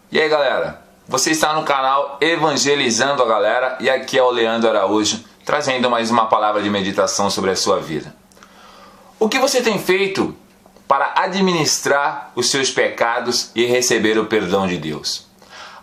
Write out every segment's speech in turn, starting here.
E aí galera, você está no canal Evangelizando a Galera e aqui é o Leandro Araújo trazendo mais uma palavra de meditação sobre a sua vida. O que você tem feito para administrar os seus pecados e receber o perdão de Deus?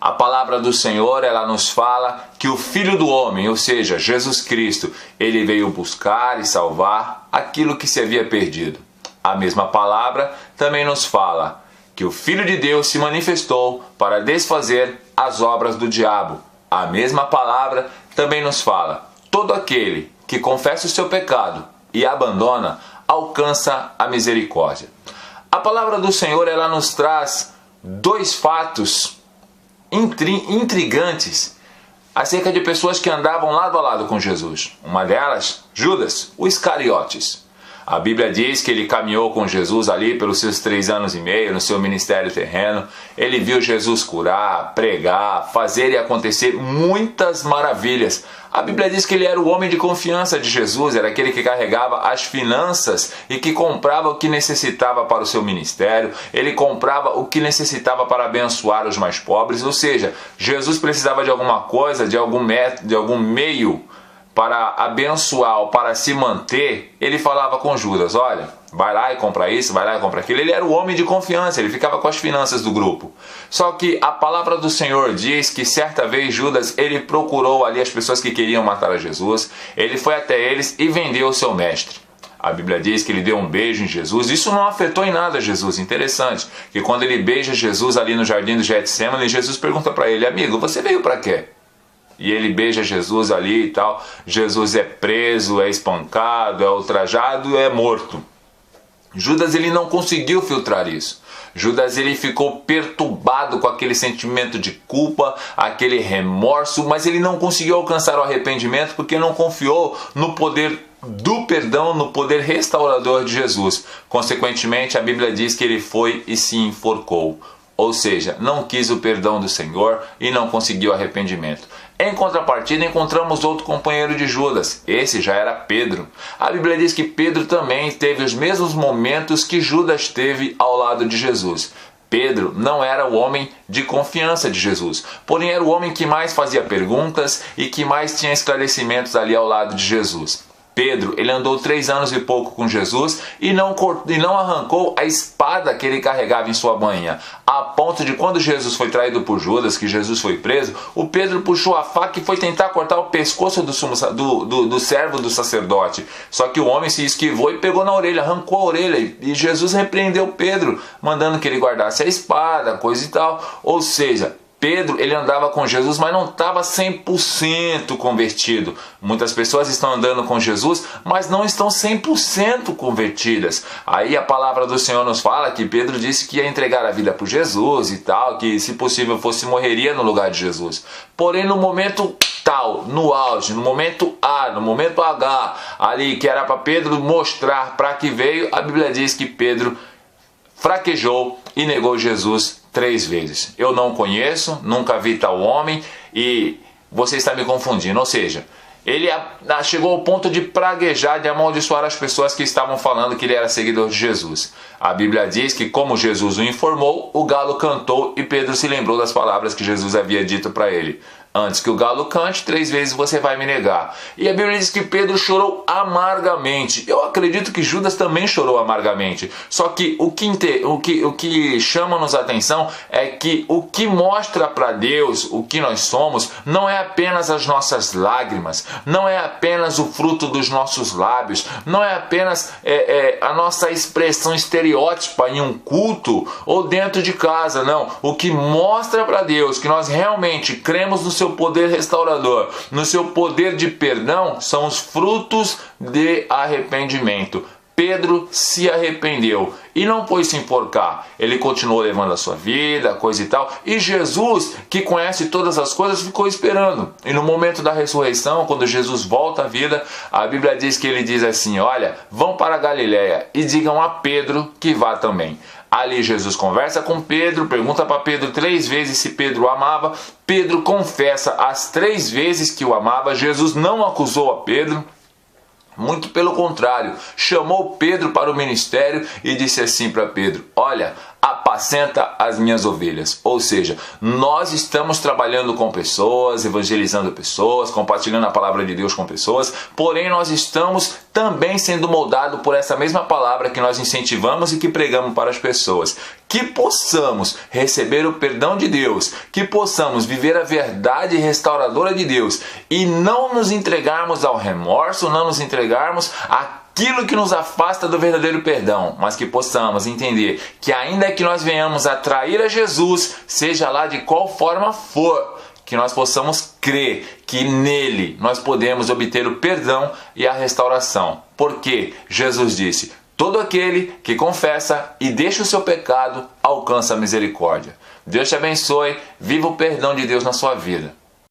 A palavra do Senhor, ela nos fala que o Filho do Homem, ou seja, Jesus Cristo, ele veio buscar e salvar aquilo que se havia perdido. A mesma palavra também nos fala que o Filho de Deus se manifestou para desfazer as obras do diabo. A mesma palavra também nos fala: todo aquele que confessa o seu pecado e abandona, alcança a misericórdia. A palavra do Senhor, ela nos traz dois fatos intrigantes acerca de pessoas que andavam lado a lado com Jesus. Uma delas, Judas, o Iscariotes. A Bíblia diz que ele caminhou com Jesus ali pelos seus 3 anos e meio no seu ministério terreno. Ele viu Jesus curar, pregar, fazer e acontecer muitas maravilhas. A Bíblia diz que ele era o homem de confiança de Jesus, era aquele que carregava as finanças e que comprava o que necessitava para o seu ministério. Ele comprava o que necessitava para abençoar os mais pobres. Ou seja, Jesus precisava de alguma coisa, de algum método, de algum meio para abençoar ou para se manter. Ele falava com Judas: olha, vai lá e compra isso, vai lá e compra aquilo. Ele era o homem de confiança, ele ficava com as finanças do grupo. Só que a palavra do Senhor diz que certa vez Judas, ele procurou ali as pessoas que queriam matar a Jesus, ele foi até eles e vendeu o seu mestre. A Bíblia diz que ele deu um beijo em Jesus. Isso não afetou em nada Jesus. Interessante que quando ele beija Jesus ali no jardim do Getsêmani, Jesus pergunta para ele: amigo, você veio para quê? E ele beija Jesus ali e tal. Jesus é preso, é espancado, é ultrajado, é morto. Judas, ele não conseguiu filtrar isso. Judas, ele ficou perturbado com aquele sentimento de culpa, aquele remorso, mas ele não conseguiu alcançar o arrependimento porque não confiou no poder do perdão, no poder restaurador de Jesus. Consequentemente, a Bíblia diz que ele foi e se enforcou. Ou seja, não quis o perdão do Senhor e não conseguiu arrependimento. Em contrapartida, encontramos outro companheiro de Judas. Esse já era Pedro. A Bíblia diz que Pedro também teve os mesmos momentos que Judas teve ao lado de Jesus. Pedro não era o homem de confiança de Jesus, porém era o homem que mais fazia perguntas e que mais tinha esclarecimentos ali ao lado de Jesus. Pedro, ele andou 3 anos e pouco com Jesus e não arrancou a espada que ele carregava em sua bainha. A ponto de quando Jesus foi traído por Judas, que Jesus foi preso, o Pedro puxou a faca e foi tentar cortar o pescoço do servo do sacerdote. Só que o homem se esquivou e pegou na orelha, arrancou a orelha. E Jesus repreendeu Pedro, mandando que ele guardasse a espada, coisa e tal. Ou seja, Pedro, ele andava com Jesus, mas não estava 100% convertido. Muitas pessoas estão andando com Jesus, mas não estão 100% convertidas. Aí a palavra do Senhor nos fala que Pedro disse que ia entregar a vida por Jesus e tal, que se possível fosse morreria no lugar de Jesus. Porém, no momento tal, no auge, no momento A, no momento H, ali que era para Pedro mostrar para que veio, a Bíblia diz que Pedro fraquejou e negou Jesus 3 vezes. Eu não conheço, nunca vi tal homem e você está me confundindo. Ou seja, ele chegou ao ponto de praguejar, de amaldiçoar as pessoas que estavam falando que ele era seguidor de Jesus. A Bíblia diz que, como Jesus o informou, o galo cantou e Pedro se lembrou das palavras que Jesus havia dito para ele: antes que o galo cante, 3 vezes você vai me negar. E a Bíblia diz que Pedro chorou amargamente. Eu acredito que Judas também chorou amargamente. Só que o que chama-nos a atenção é que o que mostra para Deus o que nós somos não é apenas as nossas lágrimas, não é apenas o fruto dos nossos lábios, não é apenas a nossa expressão estereótipa em um culto ou dentro de casa, não. O que mostra para Deus que nós realmente cremos no seu poder restaurador, no seu poder de perdão, são os frutos de arrependimento. Pedro se arrependeu e não foi se enforcar. Ele continuou levando a sua vida, coisa e tal. E Jesus, que conhece todas as coisas, ficou esperando. E no momento da ressurreição, quando Jesus volta à vida, a Bíblia diz que ele diz assim: olha, vão para a Galileia e digam a Pedro que vá também. Ali Jesus conversa com Pedro, pergunta para Pedro 3 vezes se Pedro o amava. Pedro confessa as 3 vezes que o amava. Jesus não acusou a Pedro. Muito pelo contrário, chamou Pedro para o ministério e disse assim para Pedro: olha, apacenta as minhas ovelhas. Ou seja, nós estamos trabalhando com pessoas, evangelizando pessoas, compartilhando a palavra de Deus com pessoas, porém nós estamos também sendo moldados por essa mesma palavra que nós incentivamos e que pregamos para as pessoas. Que possamos receber o perdão de Deus, que possamos viver a verdade restauradora de Deus e não nos entregarmos ao remorso, não nos entregarmos aquilo que nos afasta do verdadeiro perdão, mas que possamos entender que ainda que nós venhamos a trair a Jesus, seja lá de qual forma for, que nós possamos crer que nele nós podemos obter o perdão e a restauração. Porque Jesus disse: todo aquele que confessa e deixa o seu pecado alcança a misericórdia. Deus te abençoe, viva o perdão de Deus na sua vida.